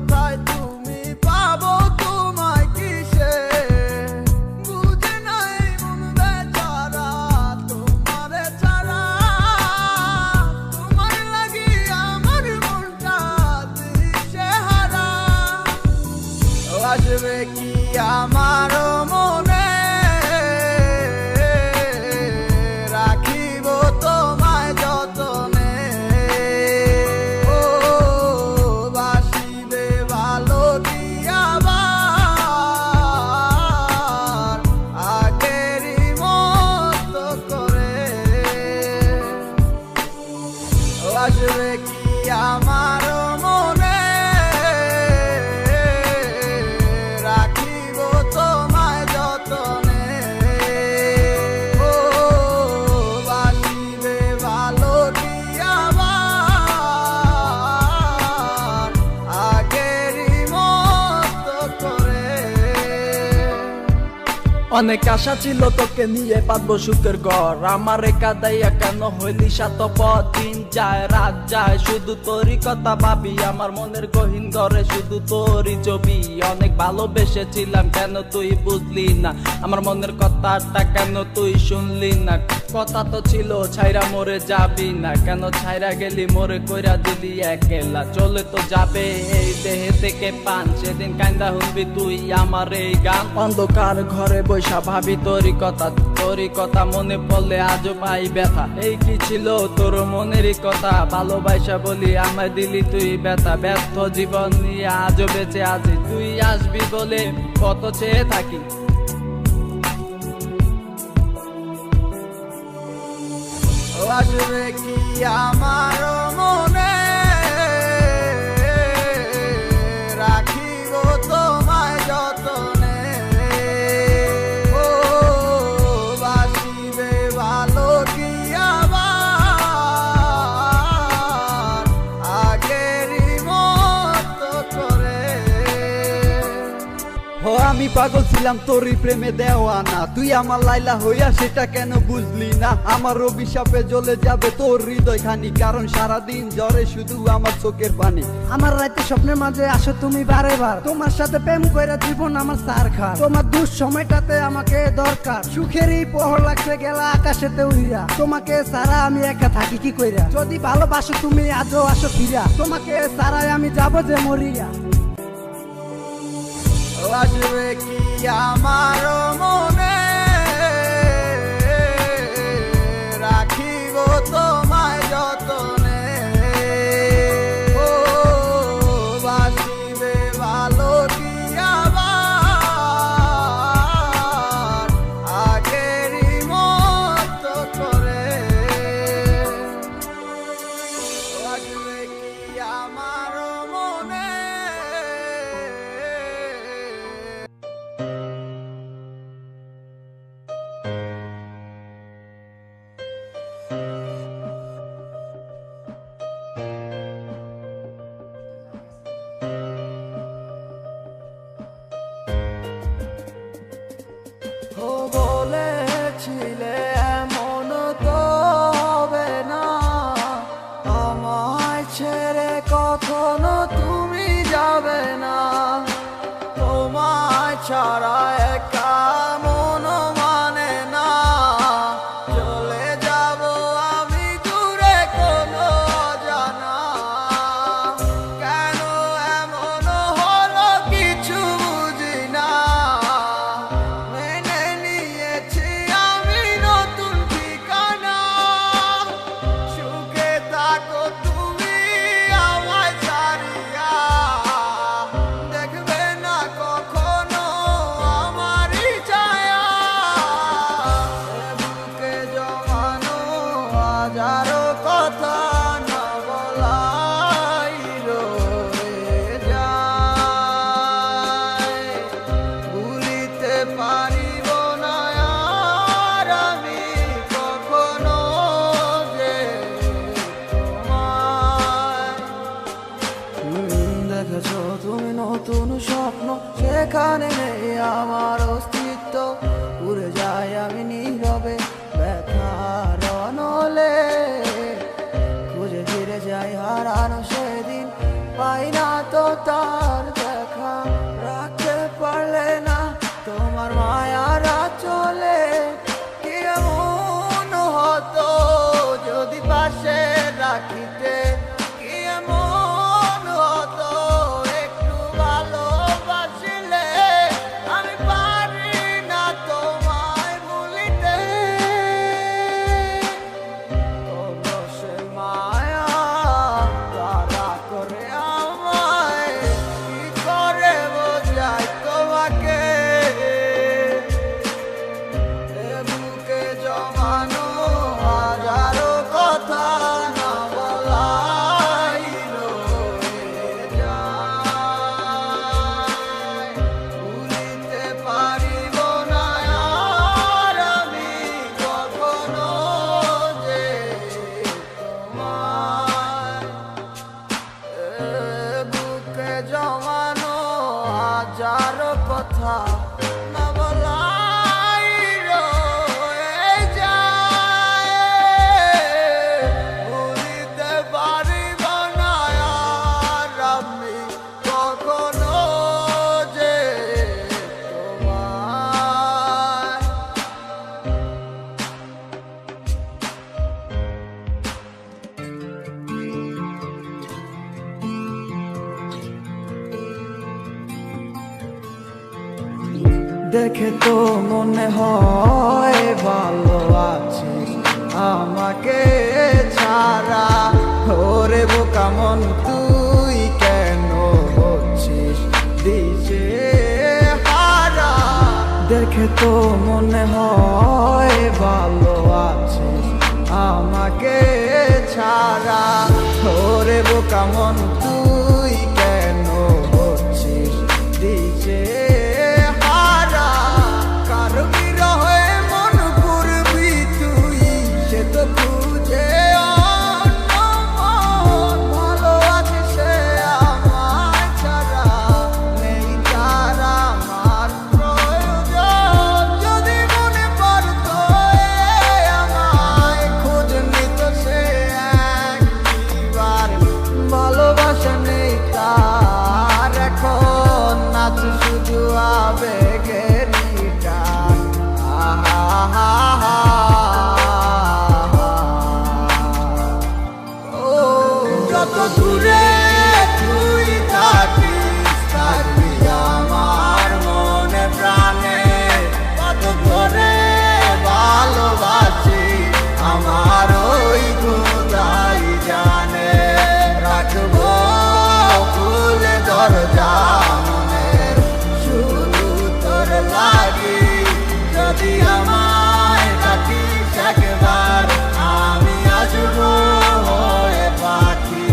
কোথায় তুমি পাবো তোমায় কিসে বুঝে নাই মন বেচারা তোমারে ছাড়া তোমার লাগি আমার মনটা দিশেহারা আসবে কি আমার মনে রাখিব তোমায় যতনে ও বাসিবে ভালো দিয়াবার আগেরই মতো করে আসবে কি আমার মনে রাখিব তোমায় যতনে ও বাসিবে ভালো দিয়াবার আগেরই মতো করে অনেক আশা ছিল তোকে নিয়ে পাতবো সুখের ঘর আমার কাদাইয়া কেন হইলি সাতপথ দিন যায় রাত যায় শুধু তোরই কথা ভাবি আমার মনের গহীন ঘরে শুধু তোরই ছবি অনেক ভালোবেসেছিলাম কেন তুই বুঝলি না আমার মনের কথাটা কেন তুই শুনলি না কথা তো ছিল ছাইরা মরে যাবি না কেন ছাইরা গেলি মরে কইরা দিলি একলা চলে তো যাবে এই দেহে থেকে পান সেদিন কান্দা শুনবি তুই আমার এই গান অন্ধকার ঘরে বৈশা ভাবি তোরই কথা মনে পড়লে আজও পাই ব্যথা এই কি ছিল তোর মনেরই কথা ভালোবাসা বলি আমায় দিলি তুই ব্যথা ব্যর্থ জীবন নিয়ে আজও বেঁচে আছি তুই আসবি বলে কত চেয়ে থাকি আসবে কি আমার মনে রাখিব তোমায় যতনে ও বাসিবে ভালো দিয়াবার আগেরই মতো করে ও আমি পাগল ছিলাম তোরই প্রেমে দেওয়ানা তুই আমার লাইলা হইয়া সেটা কেন বুঝলি না আমার অভিশাপে জ্বলে যাবে তোর হৃদয় খানি কারণ সারাদিন জ্বরে শুধু আমার চোখের পানি আমার রাতে স্বপ্নের মাঝে আসো তুমি বারে বার তোমার সাথে প্রেম কইরা জীবন আমার সার খা তোমার দুঃসময়টাতে আমাকে দরকার সুখেরই পহর লাগছে গেলা আকাশেতে উইরা তোমাকে সারা আমি একা থাকি কি কইরা যদি ভালোবাসো তুমি আজও আসো ফিরা তোমাকে সারাই আমি যাবো যে মরিয়া আসবে কি আমার মনে রাখিব তোমায় যতনে ও বাসিবে ভালো দিয়াবার আগেরই মতো করে আসবে কি আমার মনে ও বলেছিলে এমন তো হবে না আমায় ছেড়ে কখনো তুমি যাবে না তোমায় ছাড়া একা মন মানে না চলে যাব আমি দূরে কোনো অজানা কেন এমন হলো কিছু বুঝি না মেনে নিয়েছি আমি নতুন ঠিকানা সুখে থাকো তুমি আমায় ছাড়িয়া দেখবে না কখনো আমারই ছায়া বুকে জমানো হাজারো কথা না বলাই রয়ে যায় ভুলিতে পারিব না আর আমি কখনো যে তোমায় দেখেছো তুমি নতুন স্বপ্ন সেখানে নেই আমার অস্তিত্ব উড়ে যাই আমি নীরবে ব্যথার অনলে খুঁজে ফিরে যাই হারানো সেদিন পাই না তো তার দেখা, রাখতে পারলে না তোমার মায়ারা চলে। কি এমন হতো যদি পাশে রাখিতে, কি এমন হতো একটু ভালোবাসিলে। আমি পারি না তোমায় ভুলিতে, তবু সে মায়া তারা করে আমায়। কি করে বোঝাই তোমাকে, এ বুকে জমানো হাজারো কথা না বলাই রয়ে যায়। ভুলিতে পারিব না আর আমি কখনো যে তোমায়। এ বুকে জমানো হাজারো কথা না বলাই রয়ে যায়। ভুলিতে পারিব না আর আমি কখনো যে তোমায়। দেখে তো মনে হয় ভালো আছিস আমাকে ছাড়া। ওরে বোকা মন তুই কেন হচ্ছিস দিশে হারা। দেখে তো মনে হয় ভালো আছিস আমাকে ছাড়া। ওরে বোকা মন তুই কেন হচ্ছিস দিশে হারা। কারো বিরহে মন করবি তুই, সে তো খুঁজে অন্য মন। ভালো আছে সে আমার ছাড়া, নেই তার আমার প্রয়োজন। যদি মনে পড়তো আমায় খোঁজ নিত সে একবার। ভালোবাসা নেই তার এখন, আছে শুধু আবেগের টান। ও যত দূরে তুই থাকিস, থাকবি আমার মনে প্রাণে। কত করে ভালোবাসি আমার ওই খোদাই জানে। রাখবো খুলে দরজা মনের, শুধু তোর লাগি। যদি আমায় ডাকিস একবার, আমি আসবো হয়ে পাখি।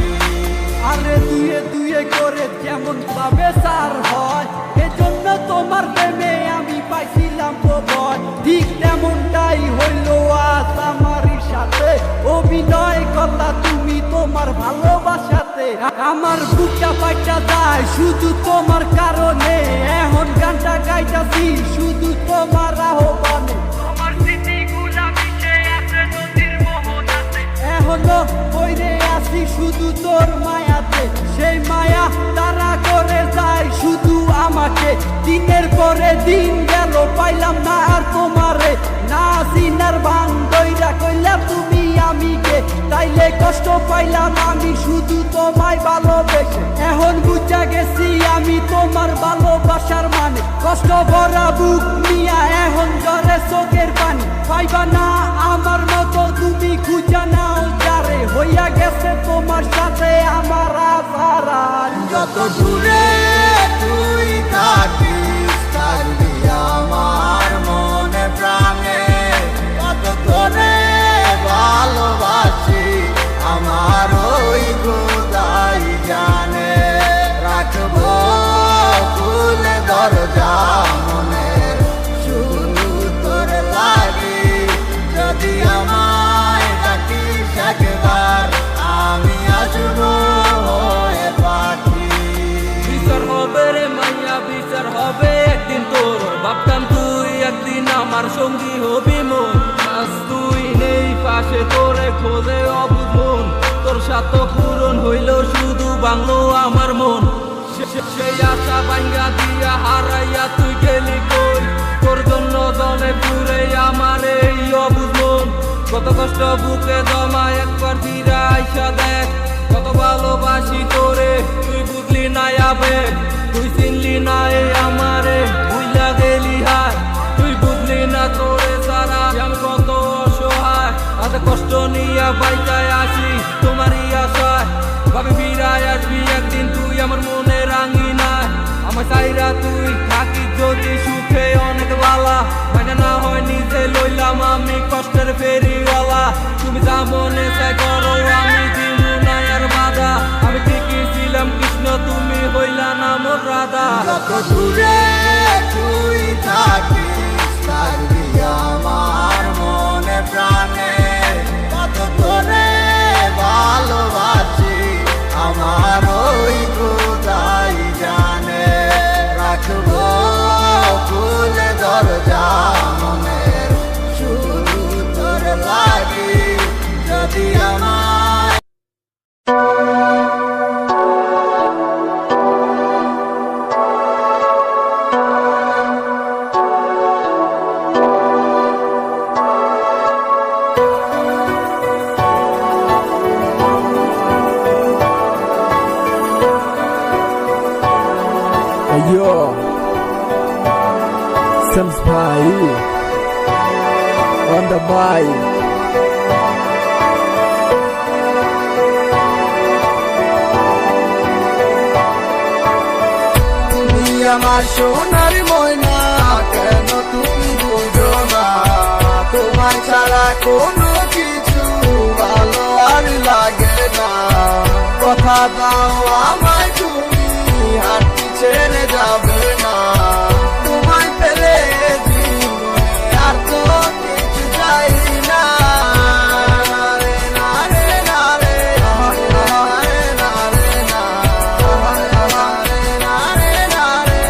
আরে দুয়ে দুয়ে করে যেমন ভাবে সার হয়, এজন্য তোমার প্রেমে আমি পাইছিলাম প্রবল। ঠিক তেমনটাই হইল আজ আমারই সাথে। অভিনয় করলা তুমি তোমার ভালোবাসাতে। আমার বুকটা পাইটা যায় শুধু তোমার কারণে। এখন গানটা গাইতাছি শুধু তোমার আহ্বানে। তোমার স্মৃতিগুলা মিশে আছে নদীর মোহনাতে। এখনো বইরে আছি শুধু তোর মায়াতে। সেই মায়া তারা করে যায় শুধু আমাকে। দিনের পরে দিন গেল পাইলাম না আর তোমারে। না সিনার ভান দইরা কইলা তুমি আমিকে। তাইলে কষ্ট পাইলাম আমি শুধু তোমায় ভালোবেসে। এখন বুঝা গেছি আমি তোমার ভালোবাসার মানে। কষ্ট ভরা বুক নিয়া এখন ঝরে চোখের পানি। পাইবা না আমার মতো তুমি খুঁজা নাও যারে। হইয়া গেছে তোমার সাথে আমার আধার। যত দূরে তুই থাকিস, থাকবি আমার মনে প্রাণে। কত করে ভালোবাসি আমার ওই খোদাই জানে। রাখবো খুলে দরজা মনের, শুধু তোর লাগি। যদি আমায় ডাকিস একবার, আমি আসবো হয়ে পাখি। বিচার হবে রে মাইয়া, বিচার হবে একদিন তোর। ভাবতাম তুই একদিন আমার সঙ্গী হবি মন। আজ তুই নেই পাশে, তোরে খোঁজে অবুঝ মন। তোর সাথে পূরণ হইল শুধু ভাঙলো আমার মন সেই আশা ভাঙ্গা দিয়া হারাইয়া তুই গেলি কই তোর জন্য দলে পুরে আমার এই অবুঝ মন কত কষ্ট বুকে জমা একবার ফিরে আইসা দেখ কত ভালোবাসি তোরে তুই বুঝলি না আবেগ তুই চিনলি না এই আমারে ভুইলা গেলি হায় তুই বুঝলি না তোরে সারা আমি কত অসহায় এত কষ্ট নিয়ে বাইকায় আসি তোমারই আশায় ভাবে ফিরায় আসবি একদিন তুই আমার মনে রাঙি না আমার চাইরা তুই থাকি যদি সুখে অনেক বালা মানে না হয় নিজে লইলাম আমি কষ্টের ফেরিওয়ালা তুমি যা মনে চাই করো আমি দিমু না আর বাধা আমি ঠিকই ছিলাম কৃষ্ণ তুমি হইলা না মোর রাধা যত দূরে তুই থাকিস থাকবি আমার মনে প্রাণে কত করে ভালোবাসি আমার ওই খোদাই জানে রাখবো খুলে দরজা মনের শুধু তোর লাগি যদি আমার Yo, Samspai on the mic. তুমি আমার সোনার ময়না কেন তুমি বুঝো না তোমার ছাড়া কোনো কিছু ভালো আর লাগে না কথা দাও আমায় তুমি হাঁটতে ছেড়ে যাবে না তোমায় পেলে জীবনে আর তো কিছু চাই না রে না রে না রে না রে না রে না রে না রে না রে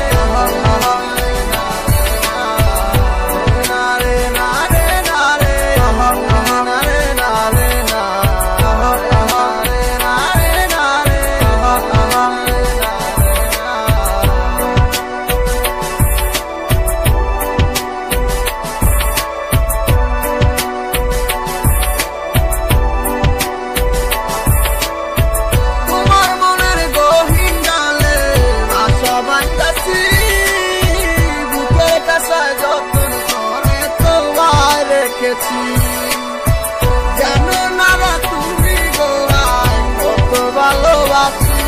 জানো না তুমি গোয়াই কত ভালোবাসি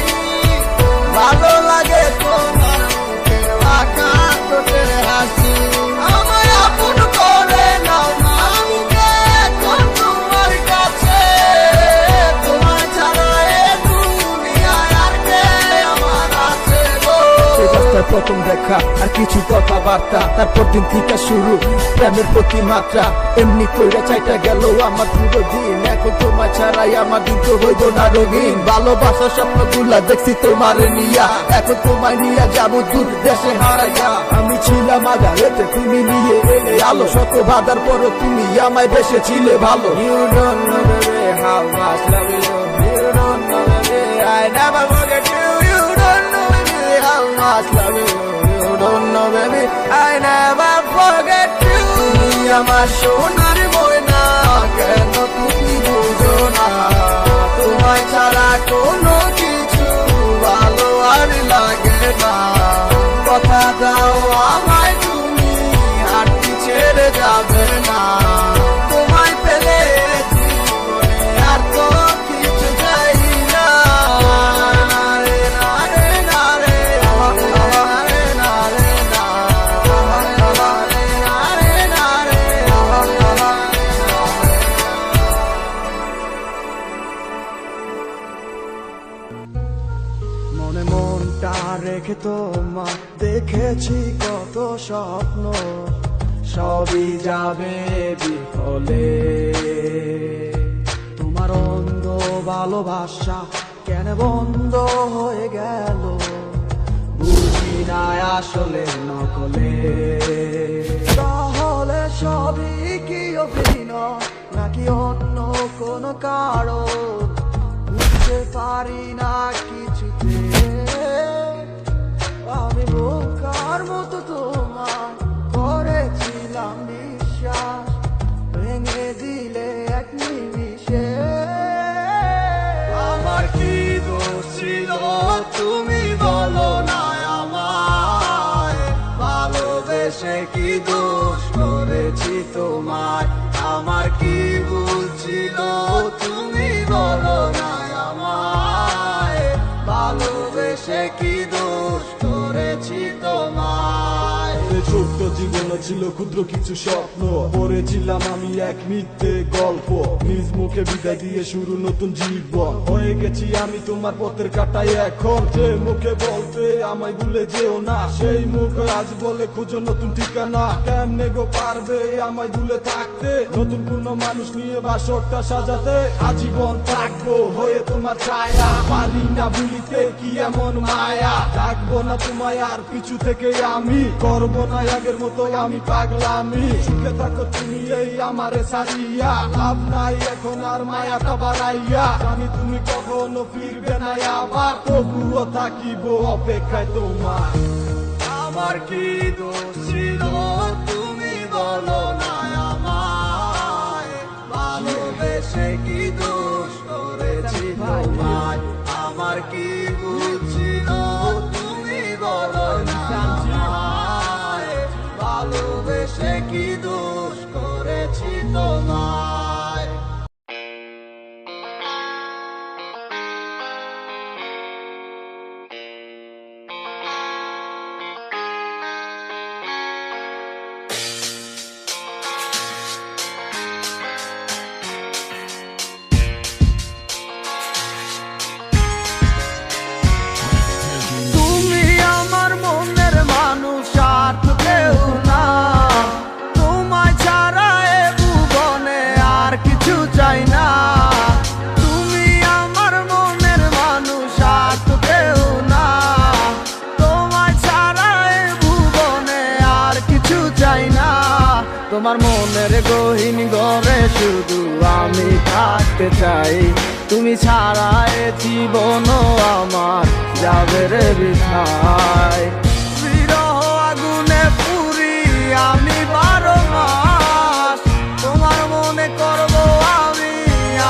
ভালো লাগে তোমার মুখের আঁকা তোদের হাসি আমায় আপন করে নাও না আমি এখন তোমার কাছে তোমার ছাড়া এ দুনিয়ায় আর কে আমার আছে গো প্রথম দেখা আর কিছু কথাবার্তা তারপর দিন থেকে শুরু প্রেমের প্রতি মাত্রা এমনি কইরা চাইটা গেল আমার পুরো দিন এখন তোমার ছাড়াই আমার দিন তো হইল না রঙিন ভালোবাসার স্বপ্নগুলা দেখছি তোমার নিয়া এখন তোমায় নিয়ে যাবো দূর দেশে হারাইয়া আমি ছিলাম আগারেতে তুমি নিয়ে এলে আলো শত বাধার পরও তুমি আমায় বেশে ছিলে ভালো You don't know baby how much love you You don't know baby I never forget you You don't know baby how much love you You don't know baby I never forget you তুমি আমার সোনার ময়না কেন তুমি বুঝো না তোমায় ছাড়া কোনো কিছু ভালো আর লাগে না কথা দাও আমায় তুমি হাঁটতে ছেড়ে যাবে না তোমায় পেলে জীবনে আর তো কিছু চাই না রে না রে না রে না রে না রে না রে না রে মনে মনটা রেখে তোমার দেখেছি কত স্বপ্ন সবই যাবে বিফলে তোমার অন্ধ ভালোবাসা কেন বন্ধ হয়ে গেল বুঝি না আসলে নকলে তাহলে সবই কি অভিনয় নাকি অন্য কোনো কারণ বুঝতে পারি না কিছু ভালোবেসে কি দোষ করেছি তোমায়, আমার কি ভুল ছিল তুমি বলো না আমায়, ভালোবেসে কি দোষ করেছি তোমায়। ছোট্ট জীবনে ছিল ক্ষুদ্র কিছু স্বপ্ন, পড়েছিলাম আমি এক মিথ্যে গল্প, নিজ মুখে বিদায় দিয়ে শুরু নতুন জীবন। হয়ে গেছি আমি তোমার পথের কাটাই এখন, যে মুখে বলতে আমায় ভুলে যেও না, সেই মুখ আজ বলে খুঁজো নতুন ঠিকানা। কেমনে গো পারবে আমায় ভুলে থাকতে, নতুন কোনো মানুষ নিয়ে বাসরটা সাজাতে, আজীবন থাকবো হয়ে তোমার ছায়া, পারি না ভুলিতে কি এমন মায়া। থাকবো না তোমায় আর পিছু থেকে আমি, করবো না আগের মতো আমি পাগলামি। সুখে থাকো তুমি এই আমারে সারিয়া, লাভ নাই এখন আর মায়াটা বাড়াইয়া, জানি তুমি কখনো ফিরবে না আবার, তবুও থাকিব অপেক্ষায় তোমার। আমার কি দোষ ছিল তুমি বলো না আমায়, ভালোবেসে কি দোষ করেছি তোমায়, আমার কি ভুল ছিল তুমি বলো না আমায়, ভালোবেসে কি দোষ করেছি তোমায়। তুমি আমার মনের মানুষ আর তো কেউ না, তোমায় ছাড়া এ ভুবনে আর কিছু চাই না। তুমি আমার মনের মানুষ আর তো কেউ না, তোমায় ছাড়া এ ভুবনে আর কিছু চাই না। তোমার মনের গহীন ঘরে শুধু আমি থাকতে চাই, তুমি ছাড়া এ জীবন আমার যাবে রে বৃথায়। বিরহ আগুনে পুরি আমি 12 মাস, তোমার মনে করব আমি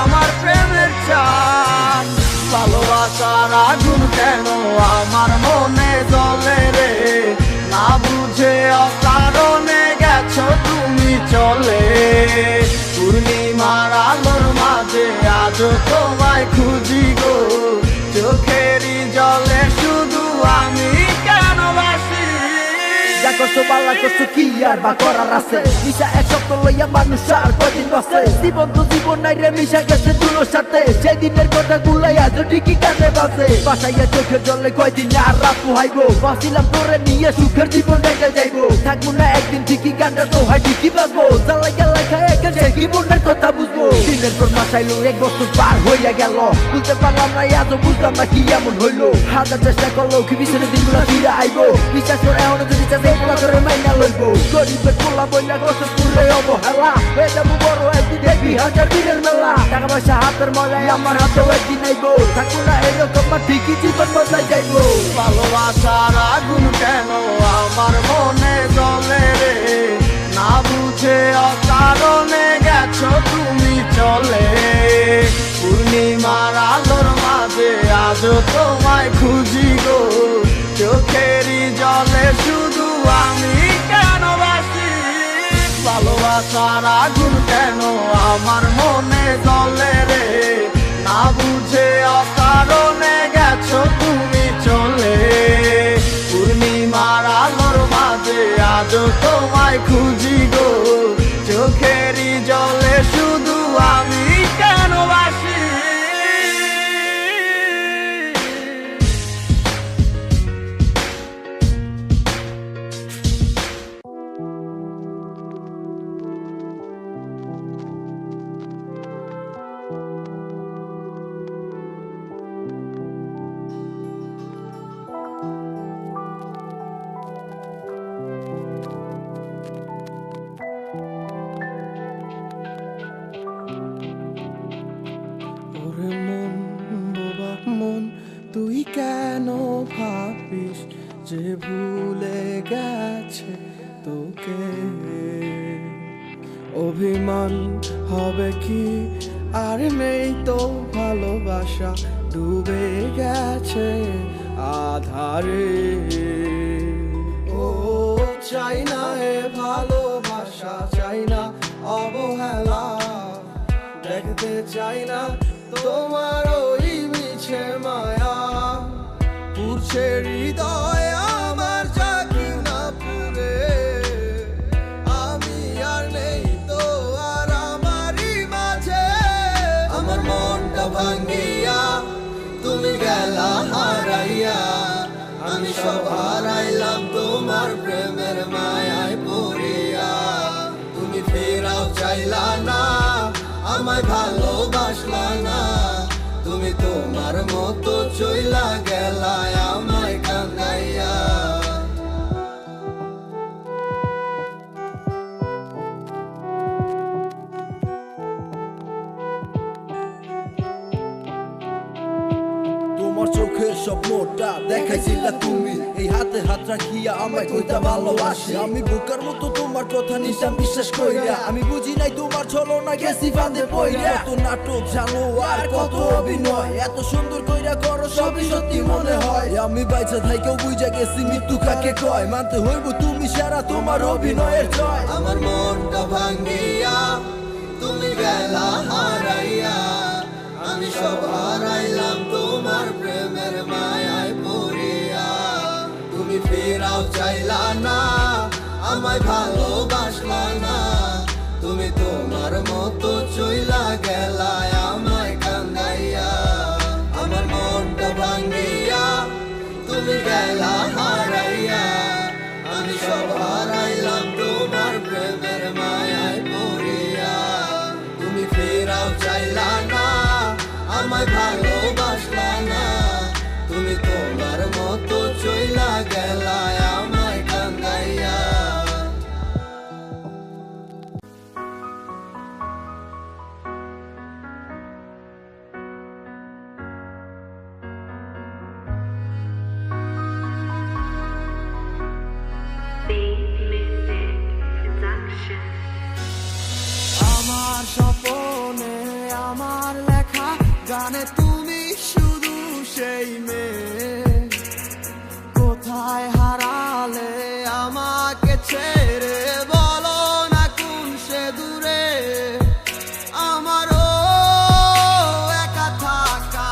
আমার প্রেমের চান। ভালোবাসার আগুন কেন আমার মনে জ্বলে রে, না বুঝে অকারণে গেছো তুমি চলে। পূর্ণিমার আলোর মাঝে আজও তোমায় খুঁজি গো, চোখেরই জলে শুধু আমি কেন বাসি। যা করছো পাল্লা করছো কি আর বা করার আছে, নিশা এক সপ্তাহ লইয়া মানুষ আর কদিন বাসে। জীবন তো জীবন নাই রে, মিশা গেছে দুলোর সাথে, সেই দিনের কথা গুলাই আজও ঠিকই কানে বাসে। বাসাইয়া চোখের জলে কয়দিন আর রাত পোহাইবো, বাঁচিলাম তোরে নিয়ে সুখের জীবন রেখে যাইবো। থাকবো না একদিন ঠিকই গানটা তো হয় ঠিকই বাজবো, জ্বালাইয়া লেখা একে সে জীবনের কথা বুঝবো। দিনের পর মাস আইলো 1 বছর পার হইয়া গেল, বুঝতে পারলাম না আজও বুঝলাম না কি এমন হইলো। হাজার চেষ্টা করলো কি পিছনে দিনগুলো ফিরে আইবো, বিশ্বাস করে এখনো যদি চাষে করে মাইনা লইবো। গরিবের পোলা বইলা কষ্ট পুরে অবহেলা, হয়ে যাবো বড় একদিন দেখবি হাজার দিনের মেলা। টাকা পয়সা হাতের মজায় আমার হাতেও একদিন আইবো, থাকবো না এরকম না ঠিকই জীবন বদলাই যাইবো। ভালোবাসার আগুন কেন আমার মনে জ্বলে রে, না বুঝে অকারণে গেছো তুমি চলে। পূর্ণিমার আলোর মাঝে আজও তোমায় খুঁজি গো, চোখেরই জলে শুধু আমি কেন বাসি। ভালোবাসার আগুন কেন আমার মনে জ্বলে রে, না বুঝে অকারণে গেছো তুমি চলে। পূর্ণিমার আলোর মাঝে আজও তোমায় খুঁজি গো, চোখেরই জলে শুধু আমি কেন বাসি। ওরে মন বোবা মন, তুই কেন ভাবিস যে ভুলে গেছে তোকে? অভিমান হবে কি আর নেই তো ভালোবাসা, ডুবে গেছে আধারে। ও চাই না ভালোবাসা চাই না অবহেলা দেখতে চাই না তোমার ওই মিছে মায়া পুরছে হৃদয় আমার জাগি না পুরে আমি আর নেই তো আর আমারই মাঝে আমার মনটা ভাঙ্গিয়া তুমি গেলা হারাইয়া আমি সব হারাইলাম তোমার প্রেমের মায়ায় পড়িয়া তুমি ফেরাও চাইলা না আমায় ভালোবাসলা না তুমি তোমার মতো চইলা গেলা আমায় কান্দাইয়া তোমার চোখের স্বপ্নটা দেখাইছিলা তুমি এই হাতে হাত রাখিয়া আমায় কইতা ভালোবাসি আমি বোকার মতো তোমার কথা নিশা বিশ্বাস কইরা আমি বুঝি নাই তোমার ছলনা গেছি ফাঁদে পইরা কত নাটক জানো আর কত অভিনয় এত সুন্দর কইরা করো সবই সত্যি মনে হয় আমি বাইচা থাইকেও বুঝা গেছি মৃত্যু কাকে কয় মানতে হইব তুমি সারা তোমার অভিনয়ের জয় আমার মনটা ভাঙ্গিয়া তুমি গেলা হারাইয়া আমি সব হারাইলাম তোমার প্রেমের মায়ায় পড়িয়া তুমি ফেরাও চাইলা না আমায় ভালোবাসলা না তুমি তোমার মতো চইলা গেলা আমায় কান্দাইয়া আমার মনটা ভাঙ্গিয়া তুমি গেলা হারাইয়া আমি সব হারাইলাম তোমার প্রেমের মায়ায় পড়িয়া তুমি ফেরাও চাইলা না আমায় ভালোবাসলা না তুমি তোমার মতো চইলা গেলা আমায় কান্দাইয়া আমার স্বপ্নে আমার লেখা গানে তুমি শুধু সেই মেয়ে কোথায় হারালে আমাকে ছেড়ে বলো না কোন সে দূরে আমারও একা থাকা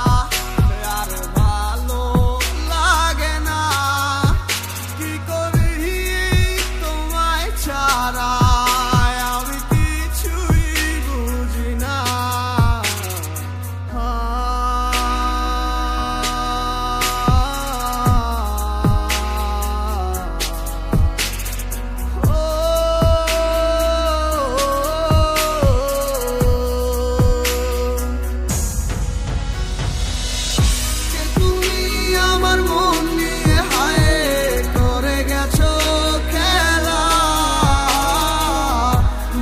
আর ভালো লাগে না কি করি তোমায় ছাড়া আমি কিছুই বুঝি না তুমি আমার মন নিয়ে হায় করে গেছো খেলা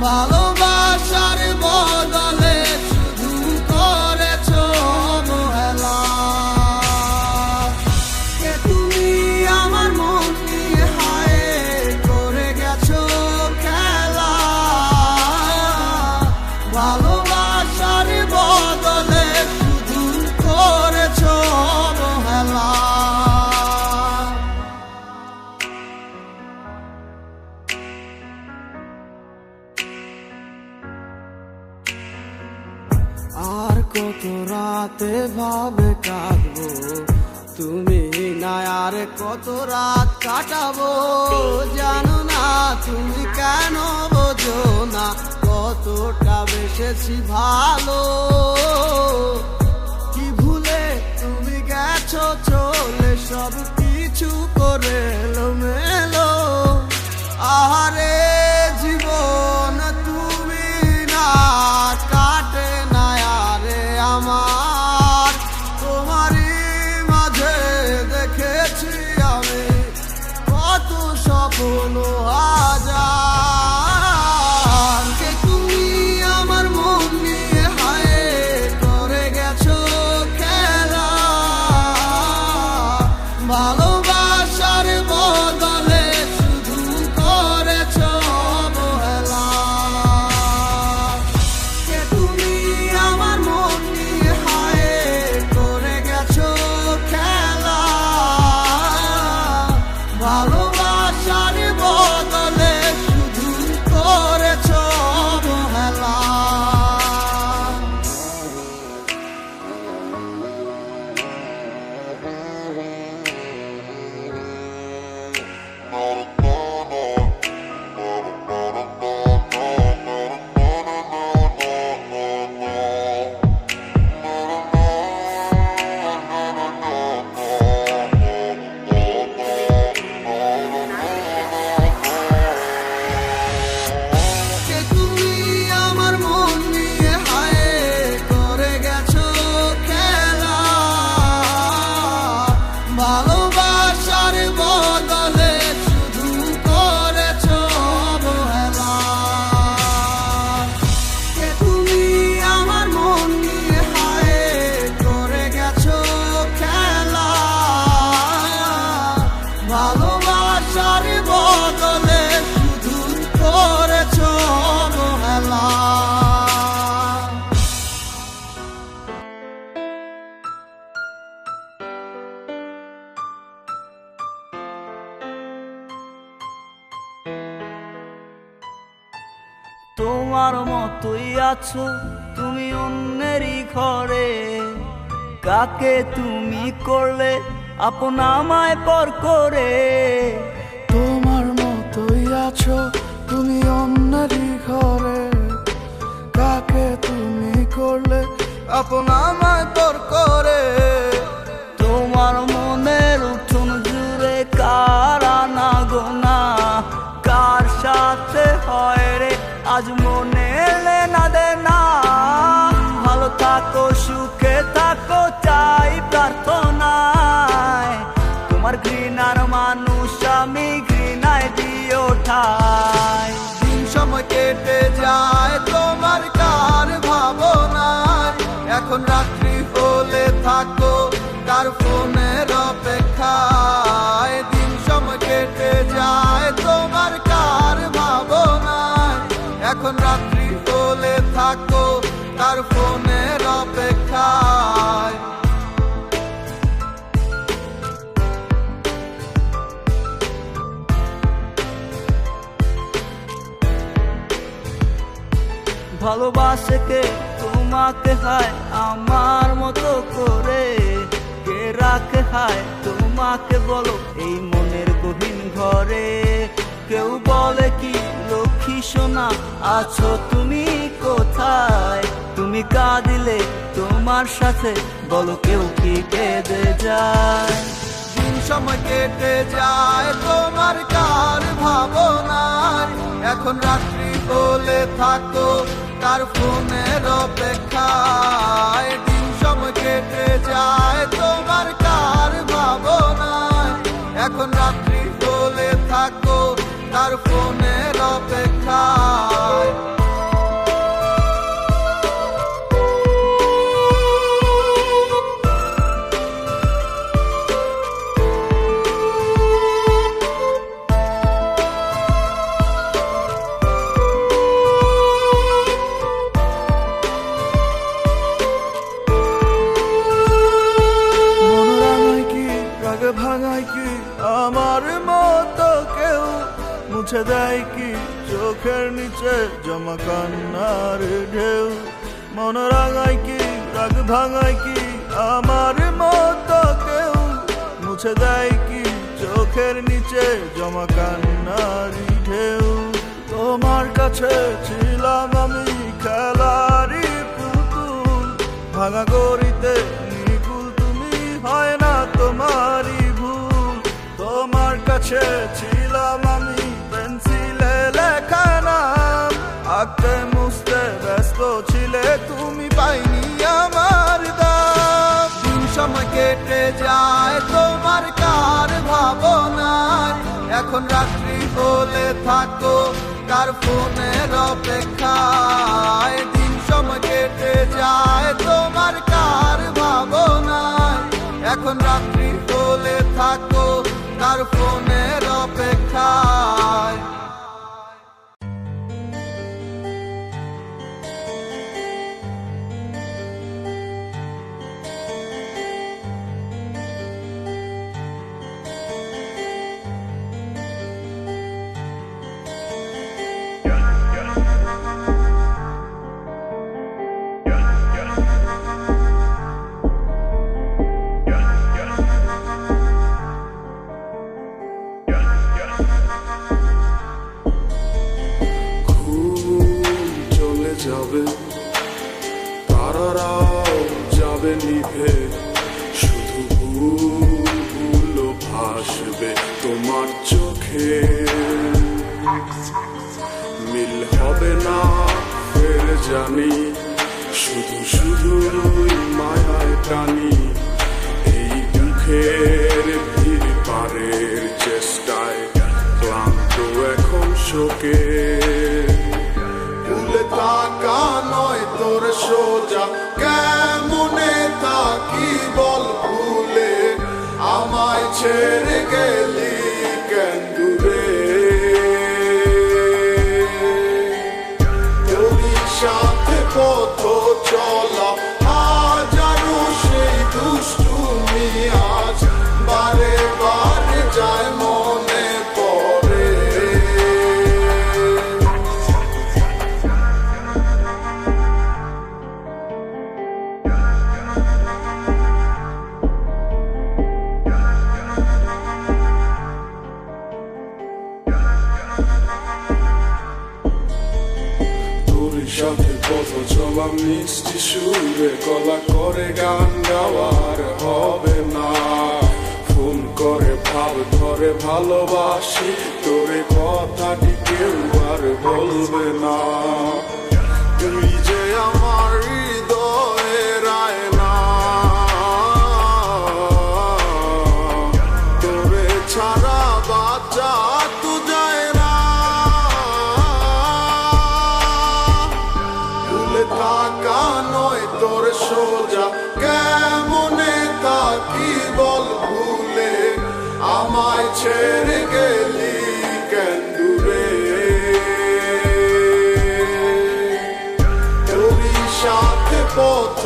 ভালোবাসার বদলে শুধু করেছো অবহেলা তুমি আমার মন নিয়ে হায় করে গেছো খেলা ভালোবাসার বদলে শুধু করেছো অবহেলা আর কত রাতে ভাবে কাটবো তুমি না আর কত রাত কাটাবো জানো না তুমি কেন বোঝো না কতটা বেসেছি ভালো কি ভুলে তুমি গেছো চলে সব কিছু করে এলোমেলো আহারে জীবন তুমি না কাটে না আরে আমার তোমারই মাঝে দেখেছি আমি কত স্বপ্ন হাজার কে তুমি আমার মন নিয়ে হায় করে গেছো খেলা ভালোবাসার বদলে শুধু করেছো অবহেলা কে তুমি আমার মন নিয়ে হায় করে গেছো খেলা ভালোবাসার বদলে শুধু করে আশার বদলে শুধু করেছ অবহেলা। তোমার মতোই আছো তুমি অন্যেরই ঘরে, কাকে তুমি করলে আপন আমায় পর করে। তোমার মতোই আছো তুমি অন্যেরই ঘরে, কাকে তুমি করলে আপন আমায় পর করে। তোমার মনের উঠোন জুড়ে কার আনা গোনা, কার সাথে হয় রে আজ মনে লেনা দেনা। ভালো থাকো সুখে থাকো চাই প্রার্থনায়, তোমার ঘৃণার মানুষ আমি ঘৃণায় দিও ঠাই। দিন সময় কেটে যায় তোমার কার ভাবনায়, এখন রাত্রি হলে থাকো কার ফোনের অপেক্ষায়। দিন সময় কেটে যায় তোমার কার ভাবনায়, এখন রাত্রি হলে থাকো কার ফোনের অপেক্ষায়। ভালোবাসে কে তোমাকে হায় আমার মতো করে, কে রাখে হায় তোমাকে বলো এই মনের গহীন ঘরে। কেউ বলে কি লক্ষ্মী সোনা আছো তুমি কোথায়, তুমি কাঁদিলে তোমার সাথে বলো কেউ কি কেঁদে যায়। দিন সময় কেটে যায় তোমার কার ভাবনায়, এখন রাত্রি হলে থাকো কার ফোনের অপেক্ষায়। দিন সময় কেটে যায় তোমার কার ভাবনায়, এখন রাত্রি হলে থাকো কার ফোনের অপেক্ষায়। ভাঙায় কি আমার মতো কেউ, মুছে দেয় কি চোখের নিচে জমা কান্নার ঢেউ। মন রাঙায় কি রাগ ভাঙায় কি আমার মতো কেউ, মুছে দেয় কি চোখের নিচে জমা কান্নার ঢেউ। তোমার কাছে ছিলাম আমি খেলারি পুতুল, ভাঙা গড়িতে নিকুল তুমি হয় না তোমারই ভুল। তোমার কাছে ছিলাম আমি পেন্সিলে লেখা নাম, আঁকতে মুছতে ব্যস্ত ছিলে তুমি পাইনি আমার দাম। দিন সময় কেটে যায় তোমার কার ভাবনায়, এখন রাত্রি হলে থাকো কার ফোনের অপেক্ষায়। দিন সময় কেটে যায় তোমার কার ভাবনায়, এখন রাত্রি হলে থাকো কার ফোনের অপেক্ষায়। যাবে তারারাও যাবে নিভে, শুধু ভুলগুলো ভাসবে তোমার চোখে। মিল হবে না ফের জানি, শুধু শুধুই মায়ায় টানি। এই দুঃখের ভিড় পারের চেষ্টায় ক্লান্ত এখন শোকে। তাকা নয় তোর সোজা কেমনে তাকি বল ভুলে, আমায় ছেড়ে গেলি কেন সাথে পথ চলা মিষ্টি সুরে গলা করে গান গাওয়ার হবে না। ফোন করে ভাব ধরে ভালোবাসি তোরে, কথাটি কেউ আর বলবে না। তুই যে আমার হৃদয়ের আয়না, তোরে ছাড়া বাঁচা তো যায় না। ভুলে থাকা নয় তোর সোজা, কেমনে থাকি বল ভুলে, আমায় ছেড়ে গেলি কেন দূরে। তোরই সাথে পথ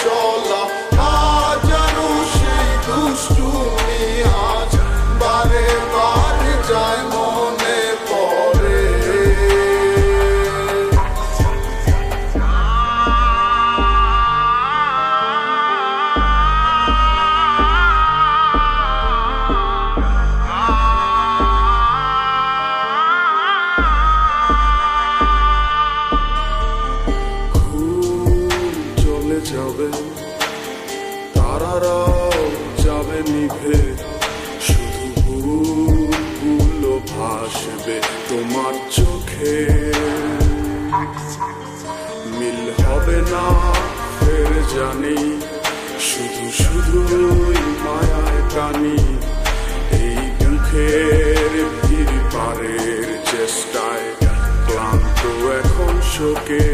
চলা হাজারো সেই দুষ্টুমি আজ বারে বারে যায় মনে পড়ে। চলে যাবে তারারাও যাবে নিভে, শুধু ভুলগুলো ভাসবে তোমার চোখে। মিল হবে না ফের জানি, শুধু শুধুই মায়ায় টানি। এই দুঃখের ভিড় পারের চেষ্টায় ক্লান্ত এখন শোকে।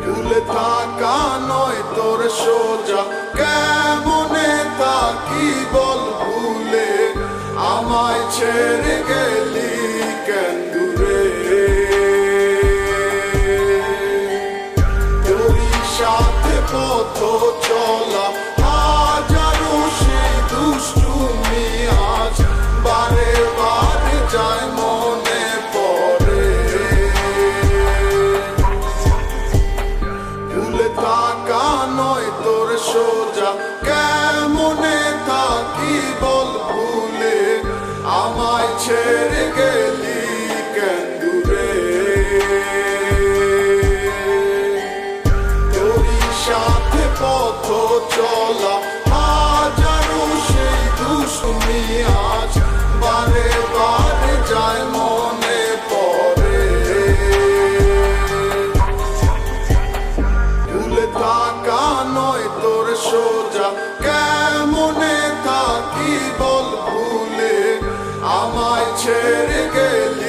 ভুলে থাকা নয় তোর সোজা, কেমনে থাকি বল ভুলে, আমায় ছেড়ে গেলি কেন দূরে। তোরই সাথে পথ চলা হাজারো সেই দুষ্টুমি আজ বারে বারে যায় মনে পড়ে। ভুলে থাকা নয় তোর সোজা, কেমনে থাকি বল ভুলে, আমায় ছেড়ে গেলি কেন দূরে। তোরই সাথে পথ চলা হাজারো সেই দুষ্টুমি আজ বারে বারে যায় মনে পড়ে। ভুলে থাকা নয় তোর সোজা, কেমনে থাকি বল ভুলে, আমায় ছেড়ে গেলি